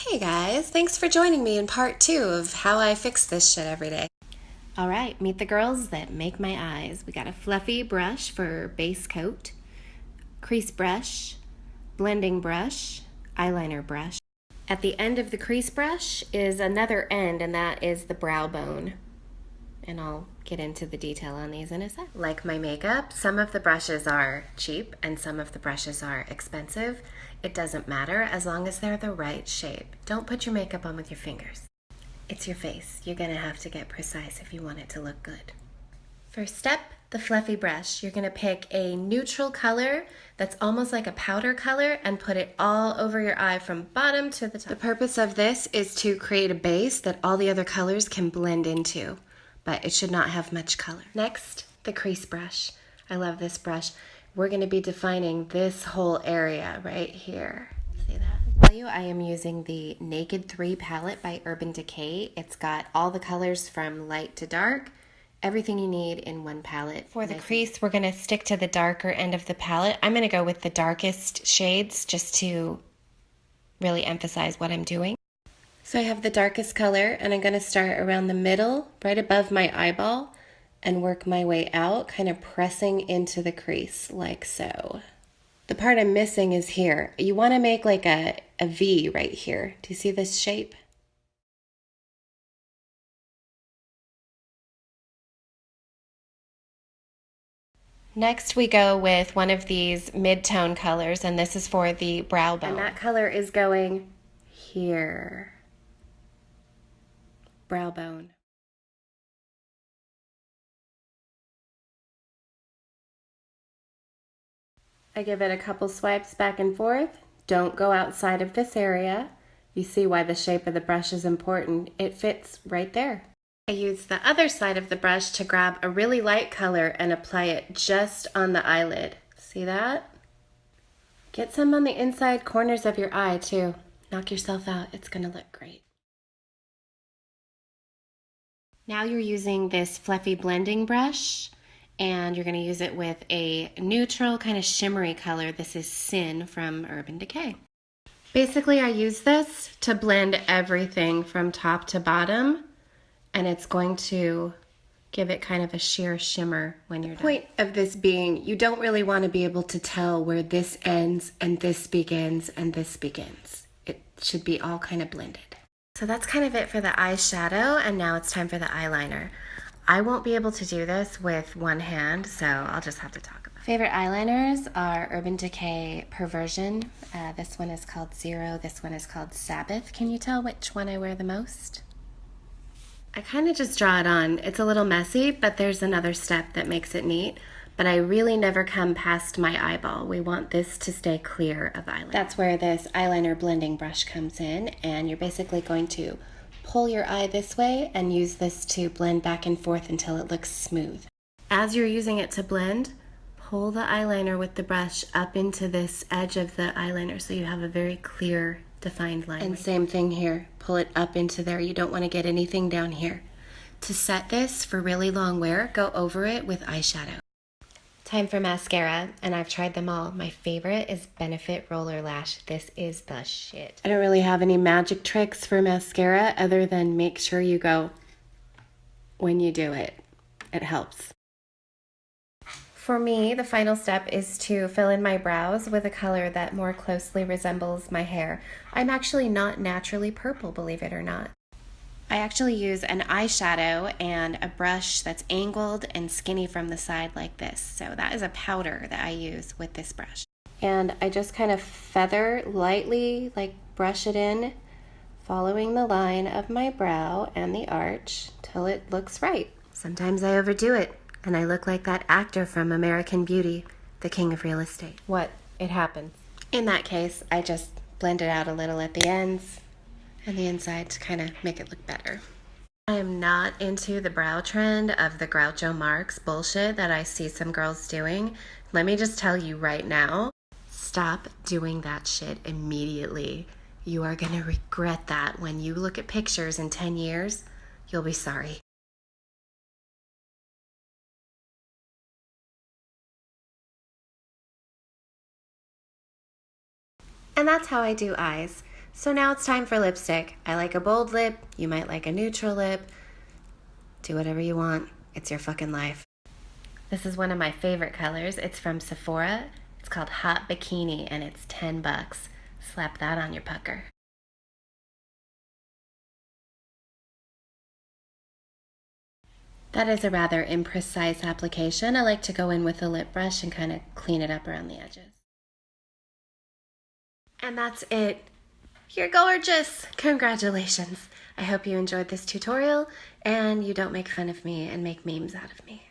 Hey guys, thanks for joining me in part 2 of how I fix this shit every day. Alright, meet the girls that make my eyes. We got a fluffy brush for base coat, crease brush, blending brush, eyeliner brush. At the end of the crease brush is another end, and that is the brow bone. And I'll get into the detail on these in a sec. Like my makeup, some of the brushes are cheap and some of the brushes are expensive. It doesn't matter as long as they're the right shape. Don't put your makeup on with your fingers. It's your face. You're gonna have to get precise if you want it to look good. First step, the fluffy brush. You're gonna pick a neutral color that's almost like a powder color and put it all over your eye from bottom to the top. The purpose of this is to create a base that all the other colors can blend into, but it should not have much color. Next, the crease brush. I love this brush. We're gonna be defining this whole area right here. See that? I am using the Naked 3 palette by Urban Decay. It's got all the colors from light to dark, everything you need in one palette. For the crease, we're gonna stick to the darker end of the palette. I'm gonna go with the darkest shades just to really emphasize what I'm doing. So I have the darkest color, and I'm gonna start around the middle, right above my eyeball, and work my way out, kind of pressing into the crease, like so. The part I'm missing is here. You wanna make like a V right here. Do you see this shape? Next we go with one of these mid-tone colors, and this is for the brow bone. And that color is going here. Brow bone. I give it a couple swipes back and forth. Don't go outside of this area. You see why the shape of the brush is important. It fits right there. I use the other side of the brush to grab a really light color and apply it just on the eyelid. See that? Get some on the inside corners of your eye too. Knock yourself out. It's gonna look great. Now you're using this fluffy blending brush, and you're going to use it with a neutral kind of shimmery color. This is Sin from Urban Decay. Basically, I use this to blend everything from top to bottom, and it's going to give it kind of a sheer shimmer when you're done. The point of this being, you don't really want to be able to tell where this ends and this begins and this begins. It should be all kind of blended. So that's kind of it for the eyeshadow, and now it's time for the eyeliner. I won't be able to do this with one hand, so I'll just have to talk about it. Favorite eyeliners are Urban Decay Perversion. This one is called Zero. This one is called Sabbath. Can you tell which one I wear the most? I kind of just draw it on. It's a little messy, but there's another step that makes it neat. But I really never come past my eyeball. We want this to stay clear of eyeliner. That's where this eyeliner blending brush comes in, and you're basically going to pull your eye this way and use this to blend back and forth until it looks smooth. As you're using it to blend, pull the eyeliner with the brush up into this edge of the eyeliner so you have a very clear, defined line. And same thing here, pull it up into there. You don't want to get anything down here. To set this for really long wear, go over it with eyeshadow. Time for mascara, and I've tried them all. My favorite is Benefit Roller Lash. This is the shit. I don't really have any magic tricks for mascara other than make sure you go when you do it. It helps. For me, the final step is to fill in my brows with a color that more closely resembles my hair. I'm actually not naturally purple, believe it or not. I actually use an eyeshadow and a brush that's angled and skinny from the side like this. So that is a powder that I use with this brush. And I just kind of feather lightly, like brush it in, following the line of my brow and the arch till it looks right. Sometimes I overdo it, and I look like that actor from American Beauty, the king of real estate. What? It happens. In that case, I just blend it out a little at the ends and the inside to kind of make it look better. I am not into the brow trend of the Groucho Marx bullshit that I see some girls doing. Let me just tell you right now, stop doing that shit immediately. You are gonna regret that. When you look at pictures in 10 years, you'll be sorry. And that's how I do eyes. So now it's time for lipstick. I like a bold lip. You might like a neutral lip. Do whatever you want. It's your fucking life. This is one of my favorite colors. It's from Sephora. It's called Hot Bikini and it's $10. Slap that on your pucker. That is a rather imprecise application. I like to go in with a lip brush and kind of clean it up around the edges. And that's it. You're gorgeous! Congratulations! I hope you enjoyed this tutorial and you don't make fun of me and make memes out of me.